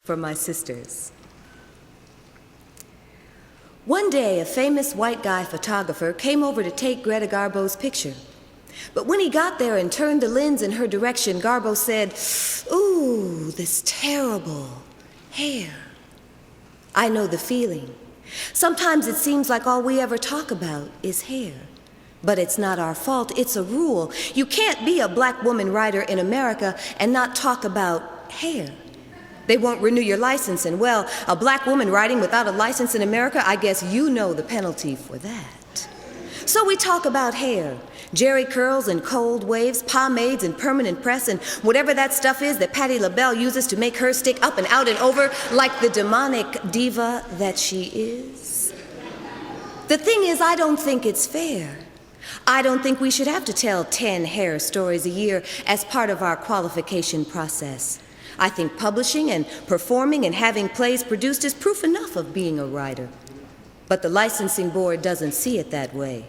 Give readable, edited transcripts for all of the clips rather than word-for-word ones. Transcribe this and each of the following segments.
For my sisters. One day, a famous white guy photographer came over to take Greta Garbo's picture. But when he got there and turned the lens in her direction, Garbo said, "Ooh, this terrible hair." I know the feeling. Sometimes it seems like all we ever talk about is hair. But it's not our fault, it's a rule. You can't be a black woman writer in America and not talk about hair. They won't renew your license, and well, a black woman writing without a license in America, I guess you know the penalty for that. So we talk about hair, jerry curls and cold waves, pomades and permanent press, and whatever that stuff is that Patti LaBelle uses to make her stick up and out and over like the demonic diva that she is. The thing is, I don't think it's fair. I don't think we should have to tell 10 hair stories a year as part of our qualification process. I think publishing and performing and having plays produced is proof enough of being a writer. But the licensing board doesn't see it that way.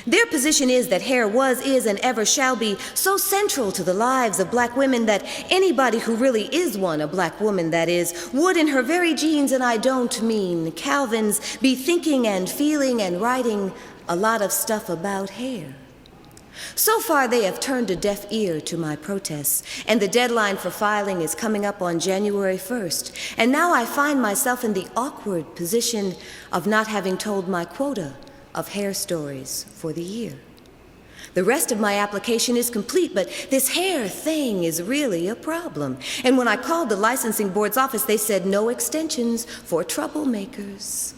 Their position is that hair was, is, and ever shall be so central to the lives of black women that anybody who really is one, a black woman that is, would in her very genes, and I don't mean Calvin's, be thinking and feeling and writing a lot of stuff about hair. So far, they have turned a deaf ear to my protests, and the deadline for filing is coming up on January 1st. And now I find myself in the awkward position of not having told my quota of hair stories for the year. The rest of my application is complete, but this hair thing is really a problem. And when I called the licensing board's office, they said no extensions for troublemakers.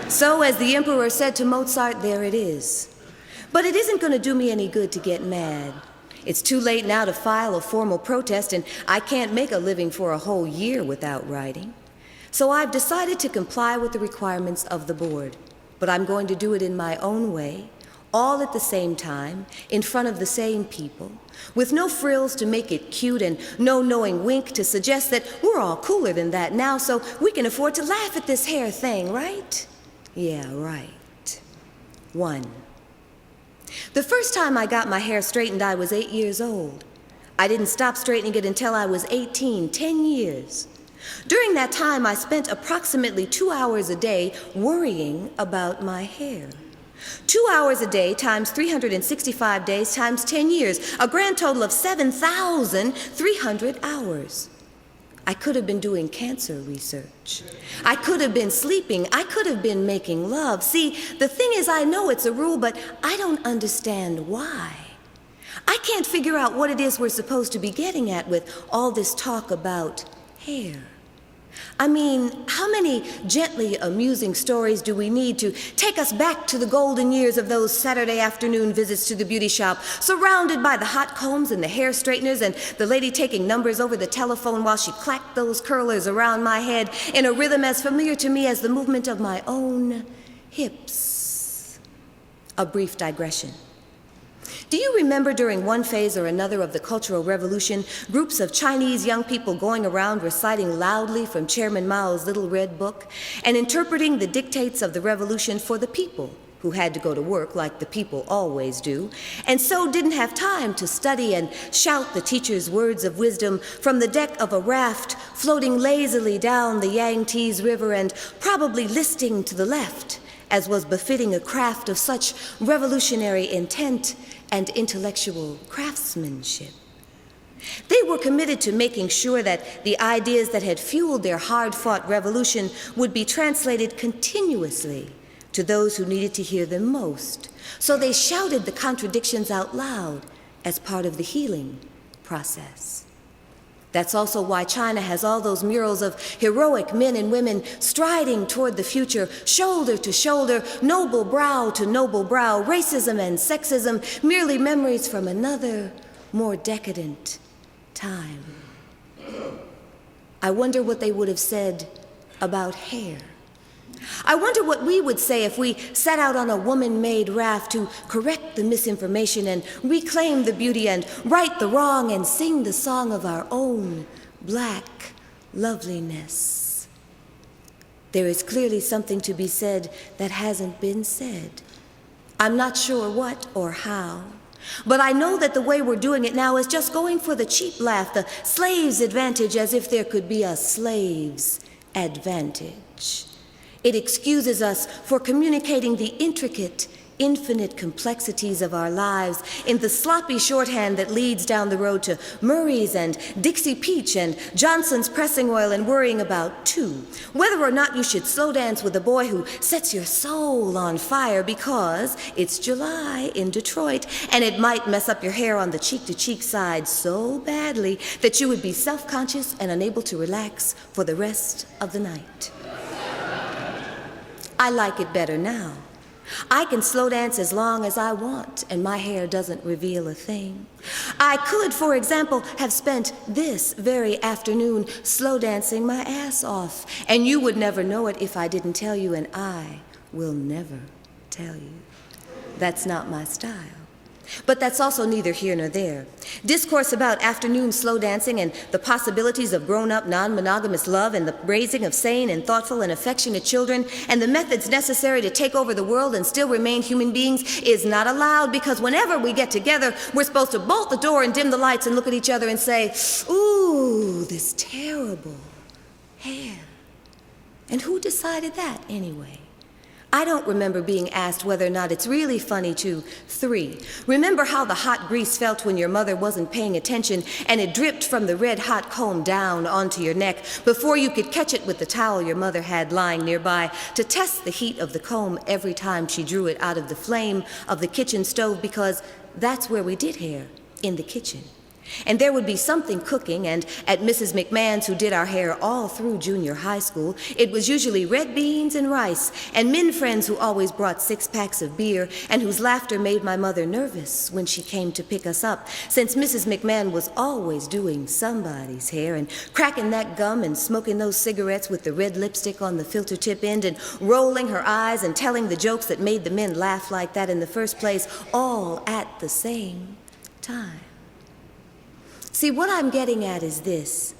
So, as the emperor said to Mozart, there it is. But it isn't going to do me any good to get mad. It's too late now to file a formal protest, and I can't make a living for a whole year without writing. So I've decided to comply with the requirements of the board. But I'm going to do it in my own way, all at the same time, in front of the same people, with no frills to make it cute and no knowing wink to suggest that we're all cooler than that now, so we can afford to laugh at this hair thing, right? Yeah, right. 1. The first time I got my hair straightened, I was 8 years old. I didn't stop straightening it until I was 18, 10 years. During that time, I spent approximately 2 hours a day worrying about my hair. 2 hours a day times 365 days times 10 years, a grand total of 7,300 hours. I could have been doing cancer research. I could have been sleeping. I could have been making love. See, the thing is, I know it's a rule, but I don't understand why. I can't figure out what it is we're supposed to be getting at with all this talk about hair. I mean, how many gently amusing stories do we need to take us back to the golden years of those Saturday afternoon visits to the beauty shop, surrounded by the hot combs and the hair straighteners and the lady taking numbers over the telephone while she clacked those curlers around my head in a rhythm as familiar to me as the movement of my own hips. A brief digression. Do you remember during one phase or another of the Cultural Revolution, groups of Chinese young people going around reciting loudly from Chairman Mao's Little Red Book and interpreting the dictates of the revolution for the people who had to go to work like the people always do, and so didn't have time to study and shout the teacher's words of wisdom from the deck of a raft floating lazily down the Yangtze River and probably listing to the left, as was befitting a craft of such revolutionary intent and intellectual craftsmanship. They were committed to making sure that the ideas that had fueled their hard-fought revolution would be translated continuously to those who needed to hear them most. So they shouted the contradictions out loud as part of the healing process. That's also why China has all those murals of heroic men and women striding toward the future, shoulder to shoulder, noble brow to noble brow, racism and sexism, merely memories from another, more decadent time. I wonder what they would have said about hair. I wonder what we would say if we set out on a woman-made raft to correct the misinformation and reclaim the beauty and right the wrong and sing the song of our own black loveliness. There is clearly something to be said that hasn't been said. I'm not sure what or how, But I know that the way we're doing it now is just going for the cheap laugh, the slave's advantage, as if there could be a slave's advantage. It excuses us for communicating the intricate, infinite complexities of our lives in the sloppy shorthand that leads down the road to Murray's and Dixie Peach and Johnson's pressing oil and worrying about, too, whether or not you should slow dance with a boy who sets your soul on fire because it's July in Detroit and it might mess up your hair on the cheek-to-cheek side so badly that you would be self-conscious and unable to relax for the rest of the night. I like it better now. I can slow dance as long as I want, and my hair doesn't reveal a thing. I could, for example, have spent this very afternoon slow dancing my ass off, and you would never know it if I didn't tell you, and I will never tell you. That's not my style. But that's also neither here nor there. Discourse about afternoon slow dancing and the possibilities of grown-up, non-monogamous love and the raising of sane and thoughtful and affectionate children and the methods necessary to take over the world and still remain human beings is not allowed because whenever we get together, we're supposed to bolt the door and dim the lights and look at each other and say, "Ooh, this terrible hair." And who decided that anyway? I don't remember being asked whether or not it's really funny to 3. Remember how the hot grease felt when your mother wasn't paying attention and it dripped from the red-hot comb down onto your neck before you could catch it with the towel your mother had lying nearby to test the heat of the comb every time she drew it out of the flame of the kitchen stove because that's where we did hair, in the kitchen. And there would be something cooking, and at Mrs. McMahon's, who did our hair all through junior high school, it was usually red beans and rice, and men friends who always brought 6 packs of beer, and whose laughter made my mother nervous when she came to pick us up, since Mrs. McMahon was always doing somebody's hair, and cracking that gum and smoking those cigarettes with the red lipstick on the filter tip end, and rolling her eyes and telling the jokes that made the men laugh like that in the first place, all at the same time. See, what I'm getting at is this.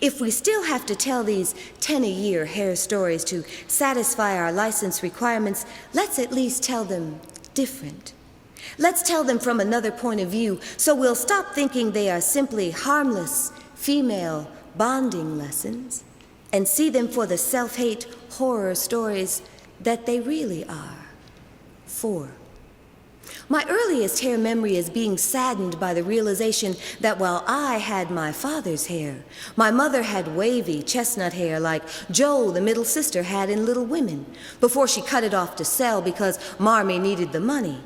If we still have to tell these 10-a-year hair stories to satisfy our license requirements, let's at least tell them different. Let's tell them from another point of view, so we'll stop thinking they are simply harmless female bonding lessons and see them for the self-hate horror stories that they really are. 4. My earliest hair memory is being saddened by the realization that while I had my father's hair, my mother had wavy chestnut hair like Jo, the middle sister, had in Little Women, before she cut it off to sell because Marmee needed the money.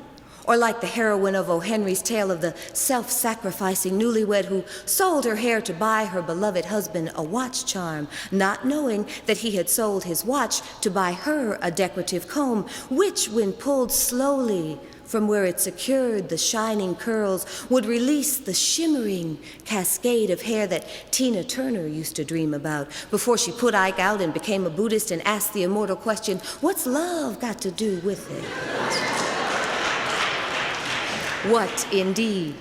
Or like the heroine of O. Henry's tale of the self-sacrificing newlywed who sold her hair to buy her beloved husband a watch charm, not knowing that he had sold his watch to buy her a decorative comb, which, when pulled slowly from where it secured the shining curls, would release the shimmering cascade of hair that Tina Turner used to dream about before she put Ike out and became a Buddhist and asked the immortal question, "What's love got to do with it?" What indeed?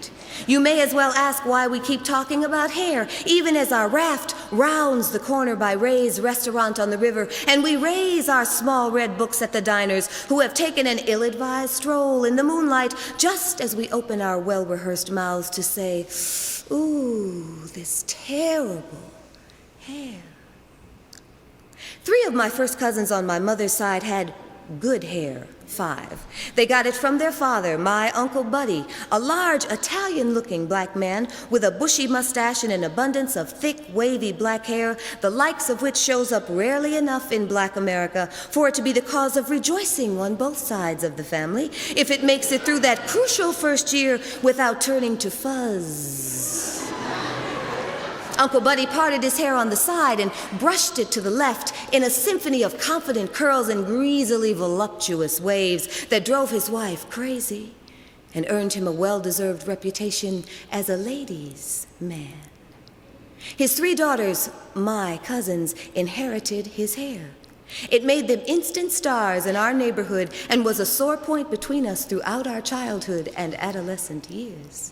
You may as well ask why we keep talking about hair, even as our raft rounds the corner by Ray's restaurant on the river, and we raise our small red books at the diners who have taken an ill-advised stroll in the moonlight just as we open our well-rehearsed mouths to say, "Ooh, this terrible hair." 3 of my first cousins on my mother's side had good hair. 5. They got it from their father, my Uncle Buddy, a large Italian-looking black man with a bushy mustache and an abundance of thick, wavy black hair, the likes of which shows up rarely enough in Black America for it to be the cause of rejoicing on both sides of the family if it makes it through that crucial first year without turning to fuzz. Uncle Buddy parted his hair on the side and brushed it to the left in a symphony of confident curls and greasily voluptuous waves that drove his wife crazy and earned him a well-deserved reputation as a ladies' man. His 3 daughters, my cousins, inherited his hair. It made them instant stars in our neighborhood and was a sore point between us throughout our childhood and adolescent years.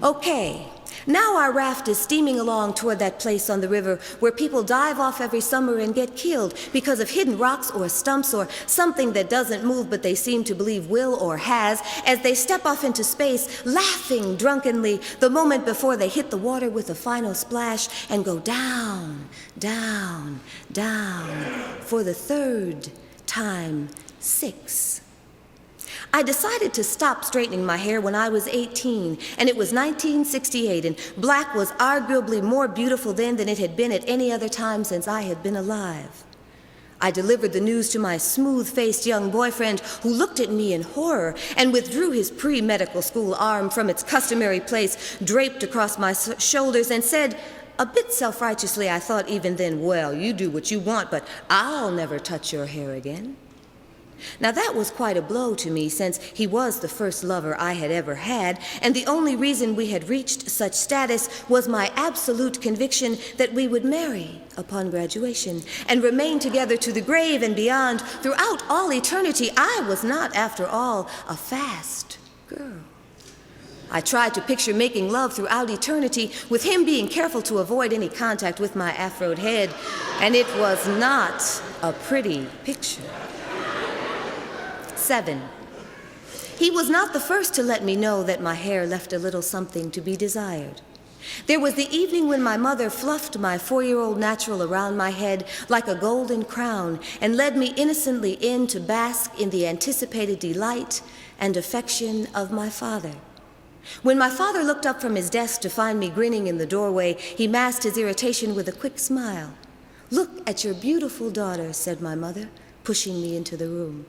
Okay. Now our raft is steaming along toward that place on the river where people dive off every summer and get killed because of hidden rocks or stumps or something that doesn't move but they seem to believe will or has, as they step off into space, laughing drunkenly the moment before they hit the water with a final splash and go down, down, down for the third time, 6. I decided to stop straightening my hair when I was 18, and it was 1968, and black was arguably more beautiful then than it had been at any other time since I had been alive. I delivered the news to my smooth-faced young boyfriend, who looked at me in horror and withdrew his pre-medical school arm from its customary place draped across my shoulders and said, a bit self-righteously, I thought even then, well, you do what you want, but I'll never touch your hair again. Now that was quite a blow to me, since he was the first lover I had ever had, and the only reason we had reached such status was my absolute conviction that we would marry upon graduation and remain together to the grave and beyond throughout all eternity. I was not, after all, a fast girl. I tried to picture making love throughout eternity with him being careful to avoid any contact with my afroed head, and it was not a pretty picture. 7. He was not the first to let me know that my hair left a little something to be desired. There was the evening when my mother fluffed my 4-year-old natural around my head like a golden crown and led me innocently in to bask in the anticipated delight and affection of my father. When my father looked up from his desk to find me grinning in the doorway, he masked his irritation with a quick smile. "Look at your beautiful daughter," said my mother, pushing me into the room.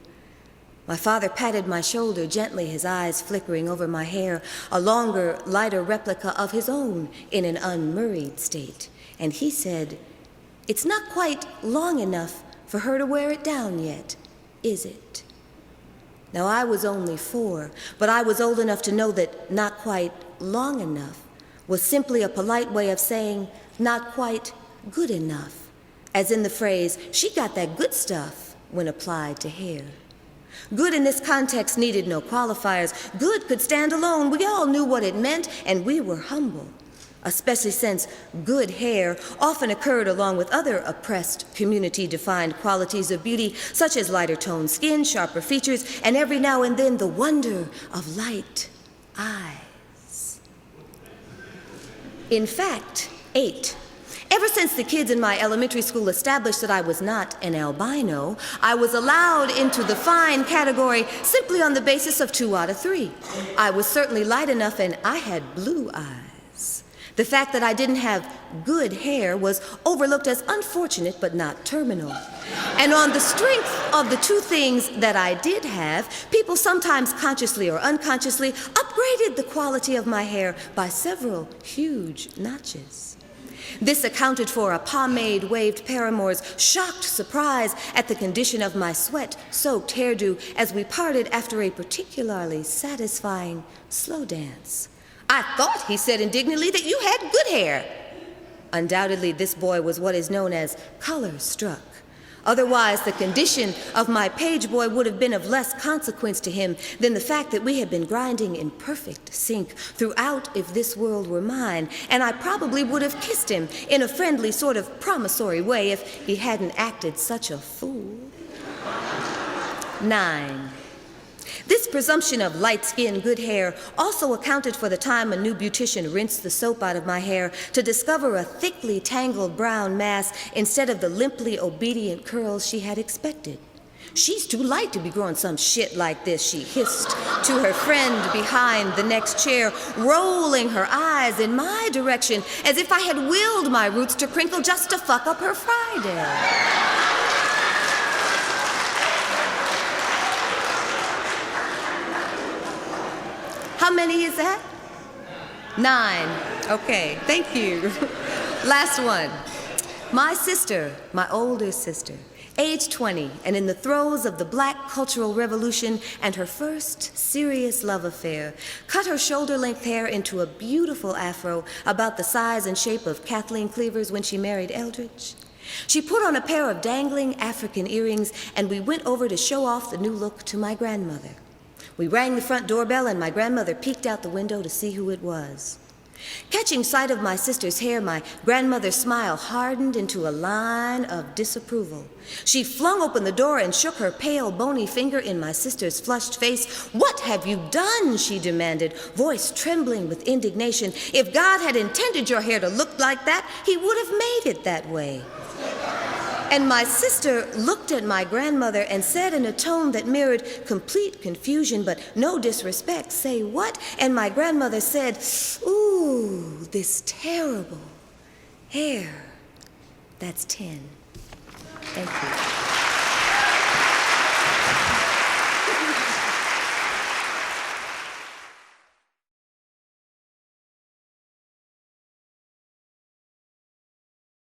My father patted my shoulder gently, his eyes flickering over my hair, a longer, lighter replica of his own in an unmurried state. And he said, "It's not quite long enough for her to wear it down yet, is it?" Now, I was only 4, but I was old enough to know that not quite long enough was simply a polite way of saying not quite good enough, as in the phrase, "She got that good stuff," when applied to hair. Good in this context needed no qualifiers. Good could stand alone. We all knew what it meant, and we were humble, especially since good hair often occurred along with other oppressed, community-defined qualities of beauty, such as lighter-toned skin, sharper features, and every now and then the wonder of light eyes. In fact, 8. Ever since the kids in my elementary school established that I was not an albino, I was allowed into the fine category simply on the basis of 2 out of 3. I was certainly light enough, and I had blue eyes. The fact that I didn't have good hair was overlooked as unfortunate but not terminal. And on the strength of the 2 things that I did have, people sometimes consciously or unconsciously upgraded the quality of my hair by several huge notches. This accounted for a pomade-waved paramour's shocked surprise at the condition of my sweat-soaked hairdo as we parted after a particularly satisfying slow dance. "I thought," he said indignantly, "that you had good hair." Undoubtedly, this boy was what is known as color-struck. Otherwise, the condition of my page boy would have been of less consequence to him than the fact that we had been grinding in perfect sync throughout If This World Were Mine, and I probably would have kissed him in a friendly, sort of promissory way if he hadn't acted such a fool. 9. This presumption of light skin, good hair also accounted for the time a new beautician rinsed the soap out of my hair to discover a thickly tangled brown mass instead of the limply obedient curls she had expected. "She's too light to be growing some shit like this," she hissed to her friend behind the next chair, rolling her eyes in my direction as if I had willed my roots to crinkle just to fuck up her Friday. How many is that? 9. Okay, thank you. Last one. My sister, my older sister, age 20, and in the throes of the Black Cultural Revolution and her first serious love affair, cut her shoulder-length hair into a beautiful afro about the size and shape of Kathleen Cleaver's when she married Eldridge. She put on a pair of dangling African earrings, and we went over to show off the new look to my grandmother. We rang the front doorbell, and my grandmother peeked out the window to see who it was. Catching sight of my sister's hair, my grandmother's smile hardened into a line of disapproval. She flung open the door and shook her pale, bony finger in my sister's flushed face. "What have you done?" she demanded, voice trembling with indignation. "If God had intended your hair to look like that, he would have made it that way." And my sister looked at my grandmother and said in a tone that mirrored complete confusion but no disrespect, "Say what?" And my grandmother said, "Ooh, this terrible hair." That's 10. Thank you.